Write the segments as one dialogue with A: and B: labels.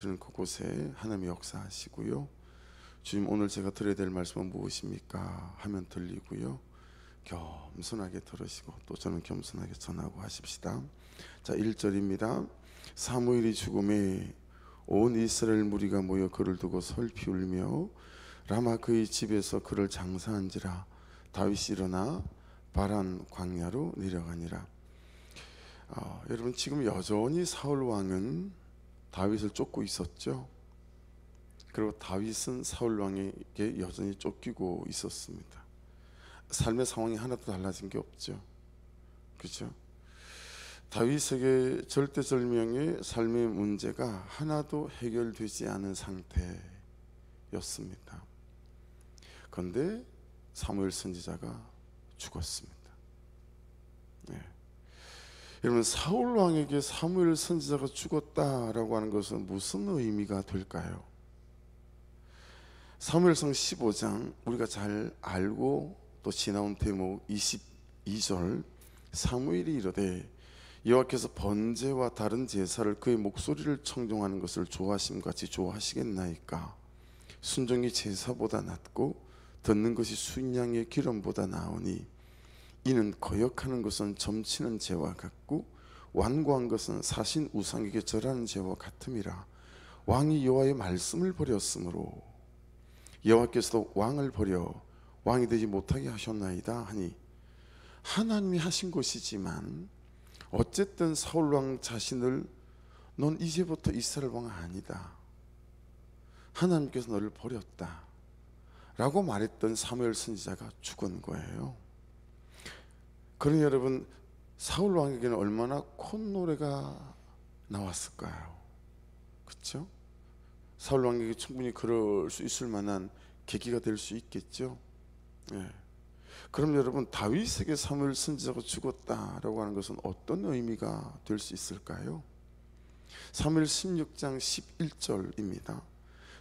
A: 그곳에 하나님이 역사하시고요. 주님, 오늘 제가 드려야 될 말씀은 무엇입니까? 하면 들리고요. 겸손하게 들으시고 또 저는 겸손하게 전하고 하십시다. 자, 1절입니다. 사무엘이 죽음에 온 이스라엘 무리가 모여 그를 두고 슬피 울며 라마 그의 집에서 그를 장사한지라. 다윗이 일어나 바란 광야로 내려가니라. 여러분, 지금 여전히 사울 왕은 다윗을 쫓고 있었죠. 그리고 다윗은 사울 왕에게 여전히 쫓기고 있었습니다. 삶의 상황이 하나도 달라진 게 없죠. 그렇죠? 다윗에게 절대절명의 삶의 문제가 하나도 해결되지 않은 상태였습니다. 그런데 사무엘 선지자가 죽었습니다. 네. 여러분, 사울 왕에게 사무엘 선지자가 죽었다라고 하는 것은 무슨 의미가 될까요? 사무엘상 15장 우리가 잘 알고 또 지나온 대목 22절, 사무엘이 이르되 여호와께서 번제와 다른 제사를 그의 목소리를 청종하는 것을 좋아하심 같이 좋아하시겠나이까? 순종이 제사보다 낫고 듣는 것이 순양의 기름보다 나으니 이는 거역하는 것은 점치는 죄와 같고 완고한 것은 사신 우상에게 절하는 죄와 같음이라. 왕이 여호와의 말씀을 버렸으므로 여호와께서도 왕을 버려 왕이 되지 못하게 하셨나이다 하니, 하나님이 하신 것이지만 어쨌든 사울 왕 자신을 넌 이제부터 이스라엘 왕 아니다, 하나님께서 너를 버렸다 라고 말했던 사무엘 선지자가 죽은 거예요. 그러니 여러분, 사울 왕에게는 얼마나 콧노래가 나왔을까요? 그렇죠? 사울 왕에게 충분히 그럴 수 있을 만한 계기가 될 수 있겠죠. 예. 그럼 여러분, 다윗에게 사무엘 선지자가 죽었다라고 하는 것은 어떤 의미가 될 수 있을까요? 사무엘 16장 11절입니다.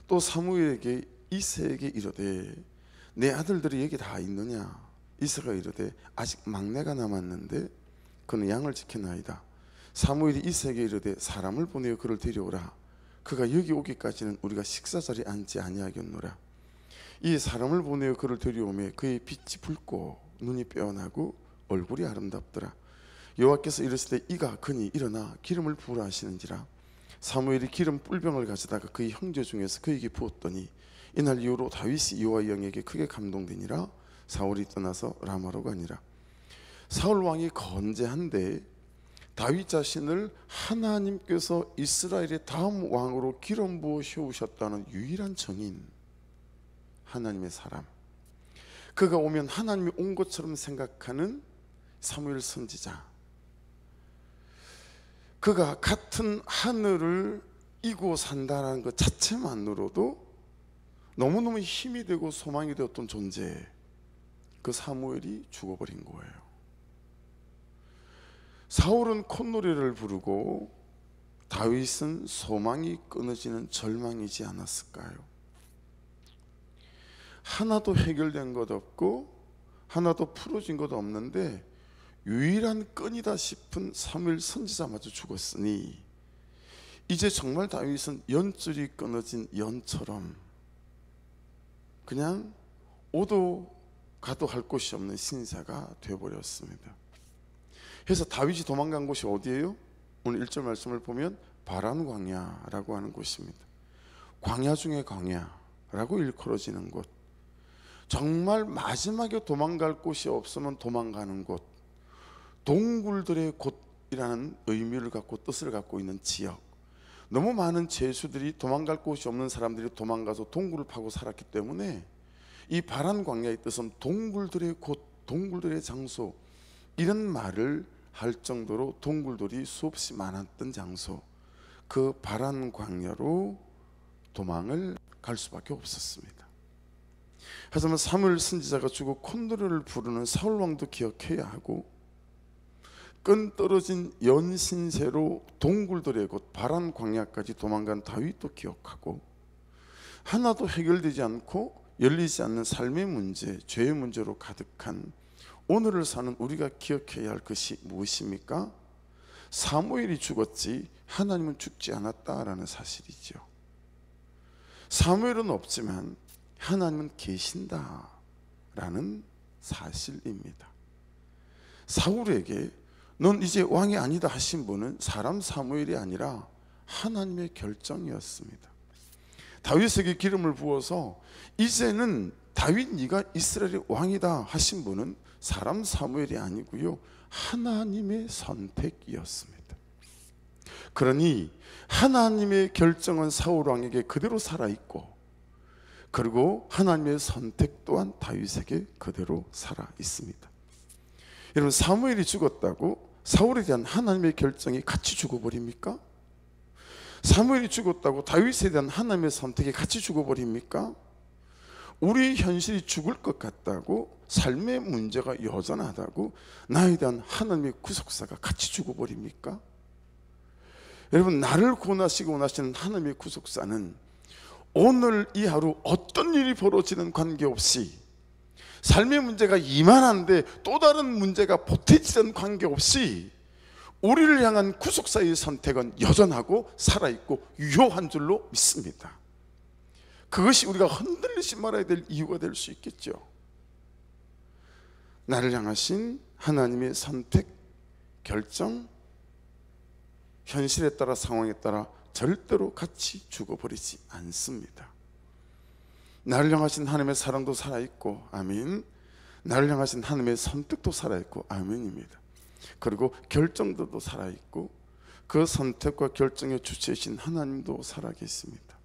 A: 또 사무엘에게 이새에게 이르되 내 아들들이 여기 다 있느냐? 이새가 이르되 아직 막내가 남았는데 그는 양을 지켜나이다. 사무엘이 이새에게 이르되 사람을 보내어 그를 데려오라. 그가 여기 오기까지는 우리가 식사 자리에 앉지 아니하겠노라. 이 사람을 보내어 그를 데려오매 그의 빛이 붉고 눈이 빼어나고 얼굴이 아름답더라. 여호와께서 이르시되 이가 그니 일어나 기름을 부으라 하시는지라. 사무엘이 기름 뿔병을 가져다가 그의 형제 중에서 그에게 부었더니 이날 이후로 다윗이 여호와의 영에게 크게 감동되니라. 사울이 떠나서 라마로 가니라. 사울 왕이 건재한데 다윗 자신을 하나님께서 이스라엘의 다음 왕으로 기름 부어 세우셨다는 유일한 증인, 하나님의 사람, 그가 오면 하나님이 온 것처럼 생각하는 사무엘 선지자, 그가 같은 하늘을 이고 산다는 것 자체만으로도 너무너무 힘이 되고 소망이 되었던 존재, 그 사무엘이 죽어버린 거예요. 사울은 콧노래를 부르고 다윗은 소망이 끊어지는 절망이지 않았을까요? 하나도 해결된 것 없고 하나도 풀어진 것 없는데 유일한 끈이다 싶은 사무엘 선지자마저 죽었으니 이제 정말 다윗은 연줄이 끊어진 연처럼 그냥 오도 가도 할 곳이 없는 신사가 되어버렸습니다. 그래서 다윗이 도망간 곳이 어디예요? 오늘 1절 말씀을 보면 바란 광야라고 하는 곳입니다. 광야 중에 광야라고 일컬어지는 곳, 정말 마지막에 도망갈 곳이 없으면 도망가는 곳, 동굴들의 곳이라는 의미를 갖고 뜻을 갖고 있는 지역. 너무 많은 죄수들이 도망갈 곳이 없는 사람들이 도망가서 동굴을 파고 살았기 때문에 이 바란 광야의 뜻은 동굴들의 곳, 동굴들의 장소, 이런 말을 할 정도로 동굴들이 수없이 많았던 장소, 그 바란 광야로 도망을 갈 수밖에 없었습니다. 하지만 사무엘 선지자가 죽어 콧노래를 부르는 사울 왕도 기억해야 하고, 끈 떨어진 연신세로 동굴들의 곳 바란 광야까지 도망간 다윗도 기억하고, 하나도 해결되지 않고 열리지 않는 삶의 문제, 죄의 문제로 가득한 오늘을 사는 우리가 기억해야 할 것이 무엇입니까? 사무엘이 죽었지 하나님은 죽지 않았다라는 사실이죠. 사무엘은 없지만 하나님은 계신다라는 사실입니다. 사울에게 넌 이제 왕이 아니다 하신 분은 사람 사무엘이 아니라 하나님의 결정이었습니다. 다윗에게 기름을 부어서 이제는 다윗 네가 이스라엘의 왕이다 하신 분은 사람 사무엘이 아니고요, 하나님의 선택이었습니다. 그러니 하나님의 결정은 사울 왕에게 그대로 살아있고, 그리고 하나님의 선택 또한 다윗에게 그대로 살아있습니다. 여러분, 사무엘이 죽었다고 사울에 대한 하나님의 결정이 같이 죽어버립니까? 사무엘이 죽었다고 다윗에 대한 하나님의 선택이 같이 죽어버립니까? 우리 현실이 죽을 것 같다고, 삶의 문제가 여전하다고 나에 대한 하나님의 구속사가 같이 죽어버립니까? 여러분, 나를 구원하시고 원하시는 하나님의 구속사는 오늘 이 하루 어떤 일이 벌어지는 관계없이, 삶의 문제가 이만한데 또 다른 문제가 보태지는 관계없이 우리를 향한 구속사의 선택은 여전하고 살아있고 유효한 줄로 믿습니다. 그것이 우리가 흔들리지 말아야 될 이유가 될 수 있겠죠. 나를 향하신 하나님의 선택, 결정, 현실에 따라, 상황에 따라 절대로 같이 죽어버리지 않습니다. 나를 향하신 하나님의 사랑도 살아있고 아멘, 나를 향하신 하나님의 선택도 살아있고 아멘입니다. 그리고 결정도 살아있고 그 선택과 결정의 주체이신 하나님도 살아계십니다.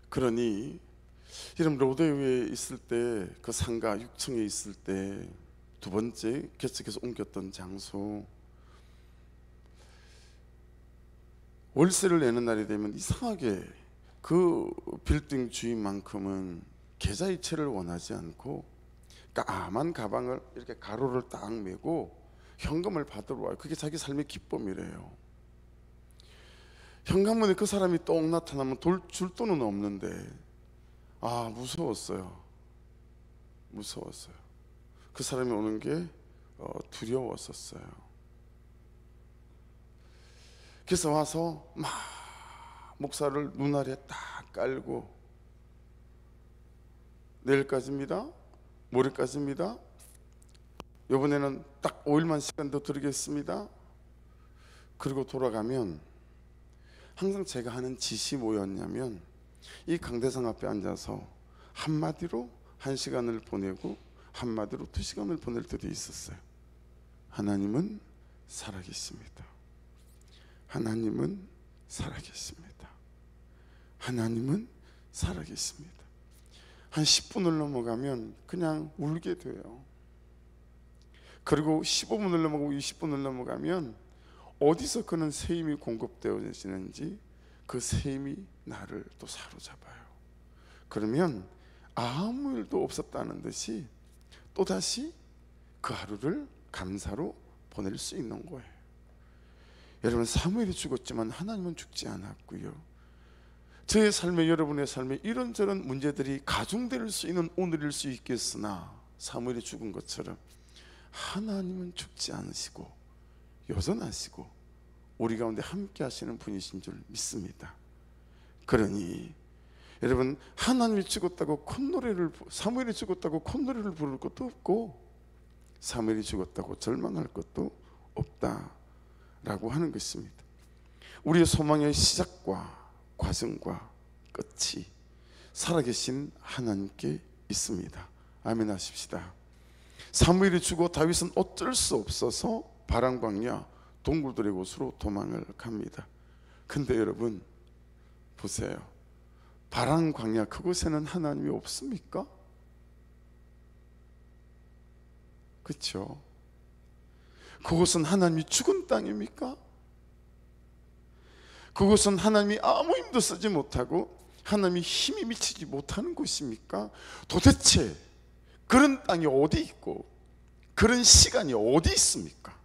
A: 그러니 여러분, 로데오에 있을 때, 그 상가 6층에 있을 때 두 번째 개척해서 옮겼던 장소, 월세를 내는 날이 되면 이상하게 그 빌딩 주인만큼은 계좌이체를 원하지 않고 까만 가방을 이렇게 가로를 딱 메고 현금을 받으러 와요. 그게 자기 삶의 기쁨이래요. 현관문에 그 사람이 똥 나타나면 줄 돈은 없는데 무서웠어요. 그 사람이 오는 게 두려웠었어요. 그래서 와서 막 목사를 눈알에 딱 깔고, 내일까지입니다, 모레까지입니다, 이번에는 딱 5일만 시간 더 드리겠습니다. 그리고 돌아가면 항상 제가 하는 짓이 뭐였냐면, 이 강대상 앞에 앉아서 한마디로 1시간을 보내고 한마디로 2시간을 보낼 때도 있었어요. 하나님은 살아계십니다. 하나님은 살아계십니다. 하나님은 살아계십니다. 한 10분을 넘어가면 그냥 울게 돼요. 그리고 15분을 넘어가고 20분을 넘어가면 어디서 그는 새 힘이 공급되어지는지 그 새 힘이 나를 또 사로잡아요. 그러면 아무 일도 없었다는 듯이 또다시 그 하루를 감사로 보낼 수 있는 거예요. 여러분, 사무엘이 죽었지만 하나님은 죽지 않았고요, 저의 삶에, 여러분의 삶에 이런저런 문제들이 가중될 수 있는 오늘일 수 있겠으나 사무엘이 죽은 것처럼 하나님은 죽지 않으시고 여전하시고 우리 가운데 함께 하시는 분이신 줄 믿습니다. 그러니 여러분, 하나님이 죽었다고 콧노래를, 사무엘이 죽었다고 콧노래를 부를 것도 없고 사무엘이 죽었다고 절망할 것도 없다라고 하는 것입니다. 우리의 소망의 시작과 과정과 끝이 살아계신 하나님께 있습니다. 아멘 하십시다. 사무엘이 죽어 다윗은 어쩔 수 없어서 바람광야 동굴들의 곳으로 도망을 갑니다. 근데 여러분 보세요, 바람광야 그곳에는 하나님이 없습니까? 그렇죠? 그곳은 하나님이 죽은 땅입니까? 그곳은 하나님이 아무 힘도 쓰지 못하고 하나님이 힘이 미치지 못하는 곳입니까? 도대체 그런 땅이 어디 있고 그런 시간이 어디 있습니까?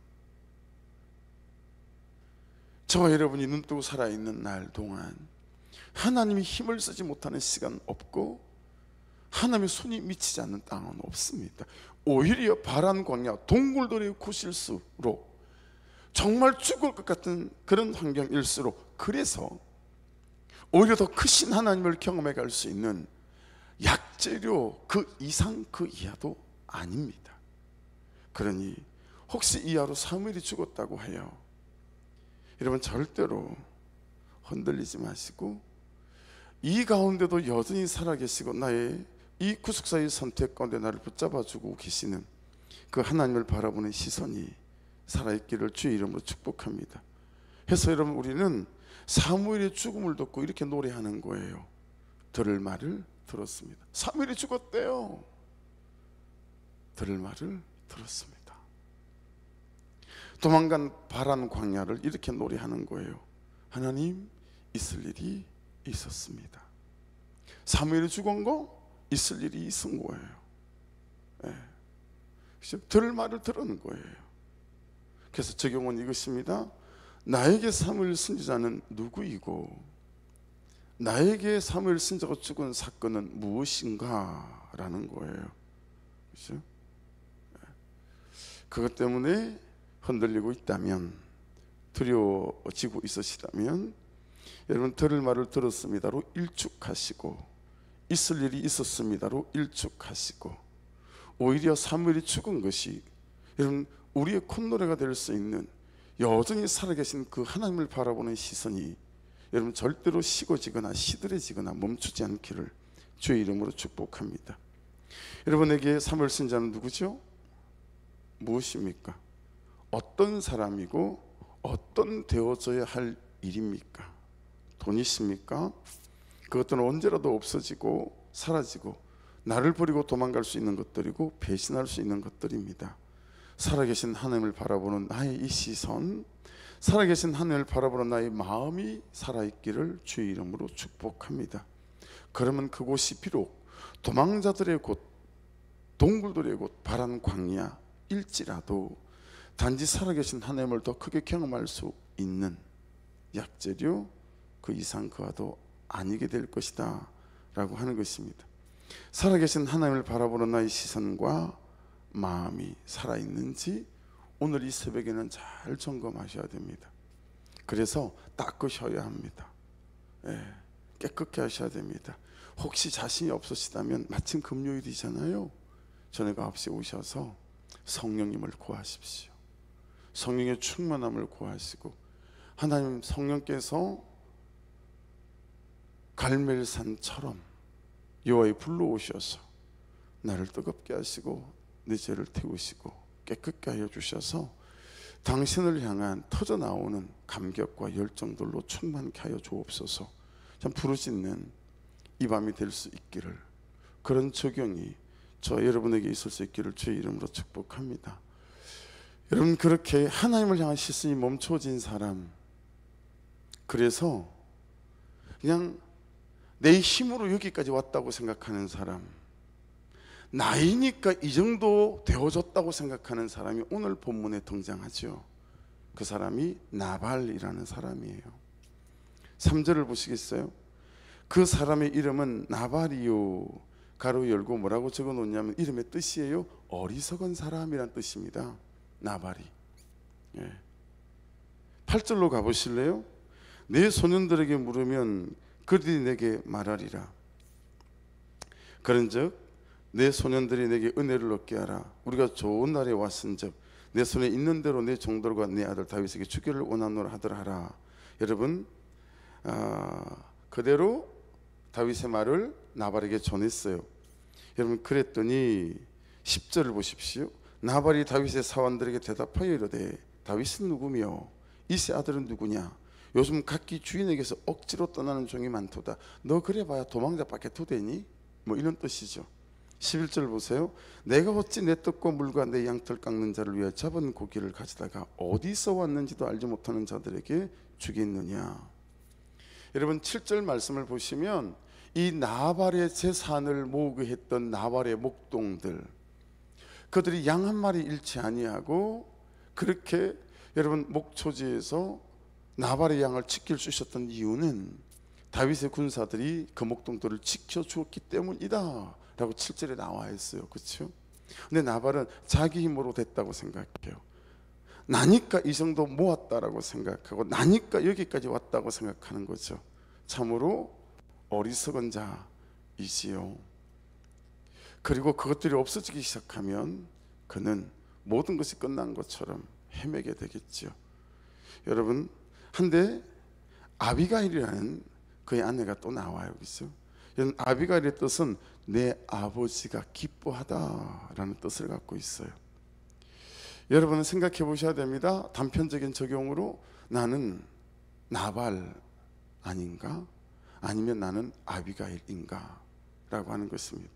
A: 저와 여러분이 눈뜨고 살아있는 날 동안 하나님이 힘을 쓰지 못하는 시간 없고 하나님의 손이 미치지 않는 땅은 없습니다. 오히려 바람 광야 동굴들의 곳일수록 정말 죽을 것 같은 그런 환경일수록, 그래서 오히려 더 크신 하나님을 경험해 갈 수 있는 약재료 그 이상 그 이하도 아닙니다. 그러니 혹시 이하로 사무엘이 죽었다고 해요. 여러분 절대로 흔들리지 마시고, 이 가운데도 여전히 살아계시고 나의 이 구속사의 선택 가운데 나를 붙잡아주고 계시는 그 하나님을 바라보는 시선이 살아있기를 주의 이름으로 축복합니다. 해서 여러분, 우리는 사무엘의 죽음을 듣고 이렇게 노래하는 거예요. 들을 말을 들었습니다. 사무엘이 죽었대요. 들을 말을 들었습니다. 도망간 바란 광야를 이렇게 노래하는 거예요. 하나님, 있을 일이 있었습니다. 사무엘이 죽은 거 있을 일이 있은 거예요. 네. 들을 말을 들은 거예요. 그래서 적용은 이것입니다. 나에게 사무엘 선지자는 누구이고 나에게 사무엘 선지자가 죽은 사건은 무엇인가 라는 거예요. 그렇죠? 그것 때문에 흔들리고 있다면, 두려워지고 있으시다면, 여러분 들을 말을 들었습니다로 일축하시고, 있을 일이 있었습니다로 일축하시고, 오히려 사무엘이 죽은 것이 여러분 우리의 콧노래가 될 수 있는, 여전히 살아계신 그 하나님을 바라보는 시선이 여러분 절대로 식어지거나 시들해지거나 멈추지 않기를 주의 이름으로 축복합니다. 여러분에게 사무엘 선지자는 누구죠? 무엇입니까? 어떤 사람이고 어떤 되어져야 할 일입니까? 돈이십니까? 그것들은 언제라도 없어지고 사라지고 나를 버리고 도망갈 수 있는 것들이고 배신할 수 있는 것들입니다. 살아계신 하나님을 바라보는 나의 이 시선, 살아계신 하나님을 바라보는 나의 마음이 살아있기를 주의 이름으로 축복합니다. 그러면 그곳이 비록 도망자들의 곳, 동굴들의 곳, 바란 광야일지라도 단지 살아계신 하나님을 더 크게 경험할 수 있는 약재료 그 이상 그와도 아니게 될 것이다 라고 하는 것입니다. 살아계신 하나님을 바라보는 나의 시선과 마음이 살아있는지 오늘 이 새벽에는 잘 점검하셔야 됩니다. 그래서 닦으셔야 합니다. 깨끗게 하셔야 됩니다. 혹시 자신이 없으시다면 마침 금요일이잖아요. 저녁 9시에 오셔서 성령님을 구하십시오. 성령의 충만함을 구하시고, 하나님 성령께서 갈멜산처럼 여호와의 불로 오셔서 나를 뜨겁게 하시고 내 죄를 태우시고 깨끗게 하여 주셔서 당신을 향한 터져나오는 감격과 열정들로 충만케 하여 주옵소서. 참 부르짖는 이 밤이 될 수 있기를, 그런 적용이 저 여러분에게 있을 수 있기를 주의 이름으로 축복합니다. 여러분, 그렇게 하나님을 향한 시선이 멈춰진 사람, 그래서 그냥 내 힘으로 여기까지 왔다고 생각하는 사람, 나이니까 이 정도 되어졌다고 생각하는 사람이 오늘 본문에 등장하죠. 그 사람이 나발이라는 사람이에요. 3절을 보시겠어요? 그 사람의 이름은 나발이요, 가로 열고 뭐라고 적어 놓냐면 이름의 뜻이에요. 어리석은 사람이란 뜻입니다. 나발이. 8절로 가보실래요? 내 소년들에게 물으면 그들이 내게 말하리라. 그런즉 내 소년들이 내게 은혜를 얻게 하라. 우리가 좋은 날에 왔은즉 내 손에 있는 대로 내 종들과 내 아들 다윗에게 주기를 원하노라 하더라 하라. 여러분, 그대로 다윗의 말을 나발에게 전했어요. 여러분, 그랬더니 10절을 보십시오. 나발이 다윗의 사원들에게 대답하여 이르되 다윗은 누구며 이세 아들은 누구냐? 요즘 각기 주인에게서 억지로 떠나는 종이 많도다. 너 그래봐야 도망자밖에 도되니? 뭐 이런 뜻이죠. 11절 보세요. 내가 어찌 내 떡과 물과 내 양털 깎는 자를 위해 잡은 고기를 가져다가 어디서 왔는지도 알지 못하는 자들에게 주겠느냐. 여러분, 7절 말씀을 보시면 이 나발의 재산을 모으게 했던 나발의 목동들, 그들이 양 한 마리 잃지 아니하고 그렇게 여러분 목초지에서 나발의 양을 지킬 수 있었던 이유는 다윗의 군사들이 그 목동들을 지켜주었기 때문이다 라고 7절에 나와 있어요. 그렇죠? 근데 나발은 자기 힘으로 됐다고 생각해요. 나니까 이 정도 모았다라고 생각하고 나니까 여기까지 왔다고 생각하는 거죠. 참으로 어리석은 자이지요. 그리고 그것들이 없어지기 시작하면 그는 모든 것이 끝난 것처럼 헤매게 되겠죠. 여러분, 한데 아비가일이라는 그의 아내가 또 나와요. 그렇죠? 이런 아비가일의 뜻은 내 아버지가 기뻐하다라는 뜻을 갖고 있어요. 여러분은 생각해 보셔야 됩니다. 단편적인 적용으로 나는 나발 아닌가? 아니면 나는 아비가일인가? 라고 하는 것입니다.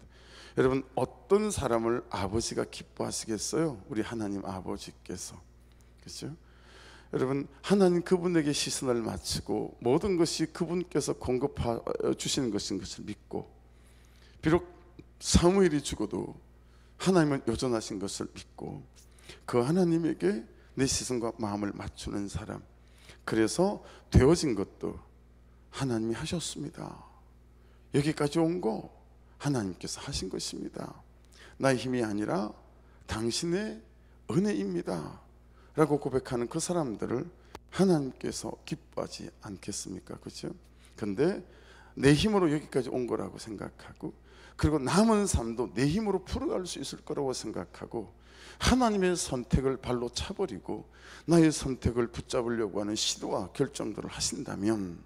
A: 여러분, 어떤 사람을 아버지가 기뻐하시겠어요? 우리 하나님 아버지께서. 그렇죠? 여러분, 하나님 그분에게 시선을 맞추고 모든 것이 그분께서 공급해 주시는 것인 것을 믿고, 비록 사무엘이 죽어도 하나님은 여전하신 것을 믿고 그 하나님에게 내 시선과 마음을 맞추는 사람, 그래서 되어진 것도 하나님이 하셨습니다. 여기까지 온 거 하나님께서 하신 것입니다. 나의 힘이 아니라 당신의 은혜입니다 라고 고백하는 그 사람들을 하나님께서 기뻐하지 않겠습니까? 그렇죠? 근데 내 힘으로 여기까지 온 거라고 생각하고, 그리고 남은 삶도 내 힘으로 풀어갈 수 있을 거라고 생각하고 하나님의 선택을 발로 차버리고 나의 선택을 붙잡으려고 하는 시도와 결정들을 하신다면,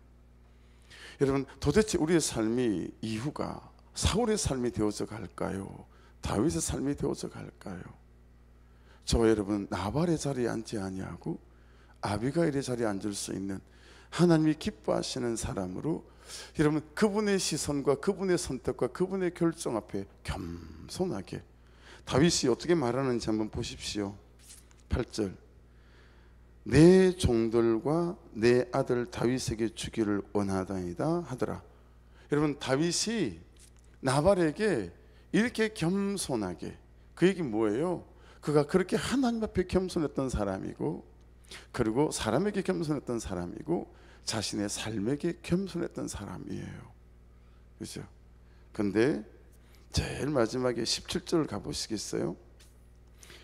A: 여러분, 도대체 우리의 삶이 이후가 사울의 삶이 되어져 갈까요? 다윗의 삶이 되어져 갈까요? 저 여러분, 나발의 자리에 앉지 아니하고 아비가일의 자리에 앉을 수 있는 하나님이 기뻐하시는 사람으로, 여러분, 그분의 시선과 그분의 선택과 그분의 결정 앞에 겸손하게, 다윗이 어떻게 말하는지 한번 보십시오. 8절, 내 종들과 내 아들 다윗에게 주기를 원하다이다 하더라. 여러분, 다윗이 나발에게 이렇게 겸손하게, 그 얘기 뭐예요? 그가 그렇게 하나님 앞에 겸손했던 사람이고, 그리고 사람에게 겸손했던 사람이고, 자신의 삶에게 겸손했던 사람이에요. 그렇죠? 근데 제일 마지막에 17절을 가보시겠어요?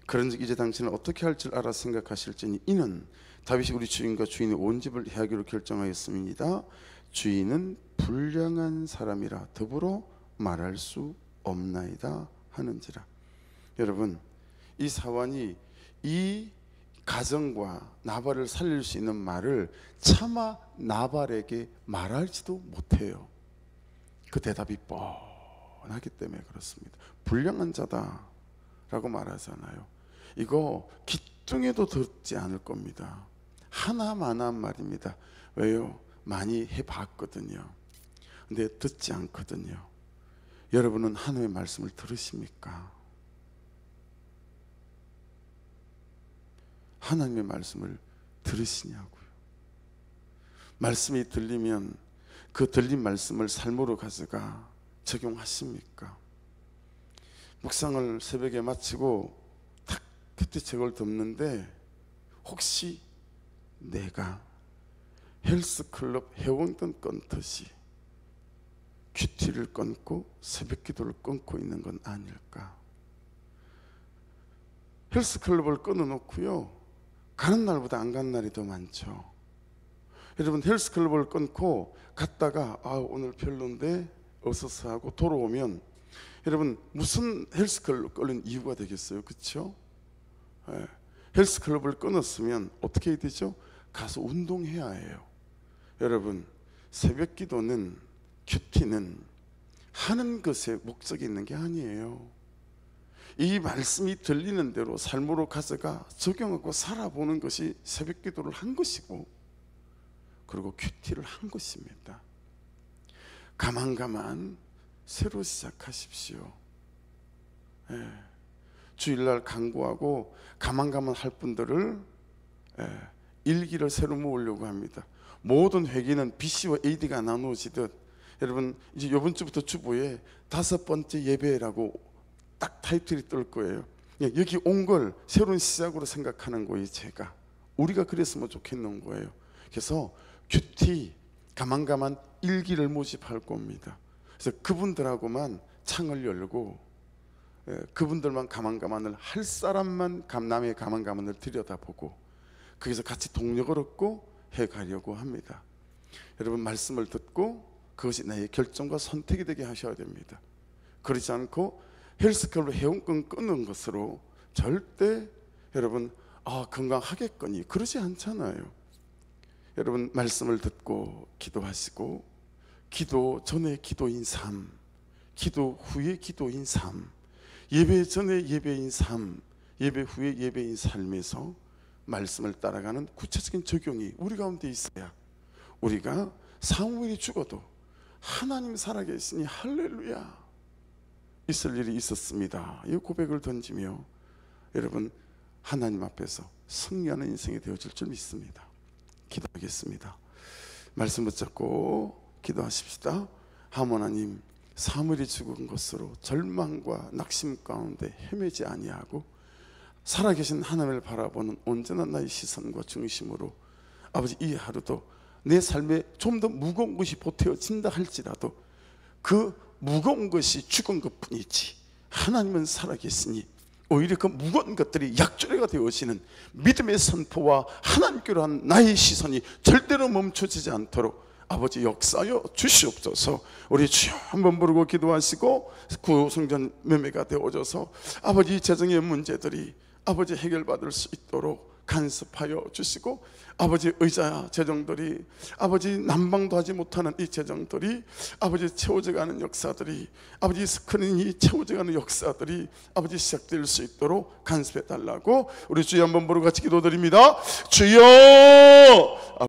A: 그런즉 이제 당신은 어떻게 할 줄 알아 생각하실지니 이는 다윗이 우리 주인과 주인의 온 집을 해하기로 결정하였음이니이다. 주인은 불량한 사람이라 더불어 말할 수 없나이다 하는지라. 여러분, 이 사환이 이 가정과 나발을 살릴 수 있는 말을 차마 나발에게 말할지도 못해요. 그 대답이 뻔하기 때문에 그렇습니다. 불량한 자다라고 말하잖아요. 이거 기뚱에도 듣지 않을 겁니다. 하나만한 말입니다. 왜요? 많이 해봤거든요. 근데 듣지 않거든요. 여러분은 하나님의 말씀을 들으십니까? 하나님의 말씀을 들으시냐고요. 말씀이 들리면 그 들린 말씀을 삶으로 가져가 적용하십니까? 묵상을 새벽에 마치고 딱 그때 저걸 듣는데, 혹시 내가 헬스클럽 회원권 끊듯이 큐티를 끊고 새벽 기도를 끊고 있는 건 아닐까? 헬스클럽을 끊어놓고요, 가는 날보다 안 가는 날이 더 많죠. 여러분, 헬스클럽을 끊고 갔다가 오늘 별론데 어서서 하고 돌아오면, 여러분, 무슨 헬스클럽 끊은 이유가 되겠어요? 그렇죠? 헬스클럽을 끊었으면 어떻게 해야 되죠? 가서 운동해야 해요. 여러분, 새벽 기도는, 큐티는 하는 것에 목적이 있는 게 아니에요. 이 말씀이 들리는 대로 삶으로 가져가 적용하고 살아보는 것이 새벽 기도를 한 것이고, 그리고 큐티를 한 것입니다. 가만 새로 시작하십시오. 주일날 강구하고 가만 할 분들을 일기를 새로 모으려고 합니다. 모든 회기는 BC와 AD가 나누어지듯, 여러분, 이제 이번 주부터 주보에 5번째 예배라고 딱 타이틀이 뜰 거예요. 여기 온 걸 새로운 시작으로 생각하는 거예요. 제가 우리가 그랬으면 좋겠는 거예요. 그래서 큐티 가만 일기를 모집할 겁니다. 그래서 그분들하고만 창을 열고, 그분들만 가만을 할 사람만 남의 가만을 들여다보고, 거기서 같이 동력을 얻고 해가려고 합니다. 여러분, 말씀을 듣고 그것이 나의 결정과 선택이 되게 하셔야 됩니다. 그렇지 않고 헬스클럽 회원권 끊는 것으로 절대 여러분 건강하겠거니 그러지 않잖아요. 여러분, 말씀을 듣고 기도하시고, 기도 전에 기도인 삶, 기도 후에 기도인 삶, 예배 전에 예배인 삶, 예배 후에 예배인 삶에서 말씀을 따라가는 구체적인 적용이 우리 가운데 있어야 우리가 사무엘이 죽어도 하나님 살아계시니 할렐루야 있을 일이 있었습니다. 이 고백을 던지며 여러분, 하나님 앞에서 승리하는 인생이 되어질 줄 믿습니다. 기도하겠습니다. 말씀 붙잡고 기도하십시다. 하모나님, 사무엘이 죽은 것으로 절망과 낙심 가운데 헤매지 아니하고 살아계신 하나님을 바라보는 언제나 나의 시선과 중심으로 아버지, 이 하루도 내 삶에 좀 더 무거운 것이 보태어진다 할지라도 그 무거운 것이 죽은 것뿐이지 하나님은 살아계시니 오히려 그 무거운 것들이 약조례가 되어지는 믿음의 선포와 하나님께로 한 나의 시선이 절대로 멈춰지지 않도록 아버지 역사여 주시옵소서. 우리 주여 한번 부르고 기도하시고 구성전 매매가 되어져서 아버지 재정의 문제들이 아버지 해결받을 수 있도록 간섭하여 주시고, 아버지 의자 재정들이 아버지 난방도 하지 못하는 이 재정들이 아버지 채워져가는 역사들이 아버지 스크린이 채워져가는 역사들이 아버지 시작될 수 있도록 간섭해 달라고 우리 주여 한번 부르고 같이 기도드립니다. 주여.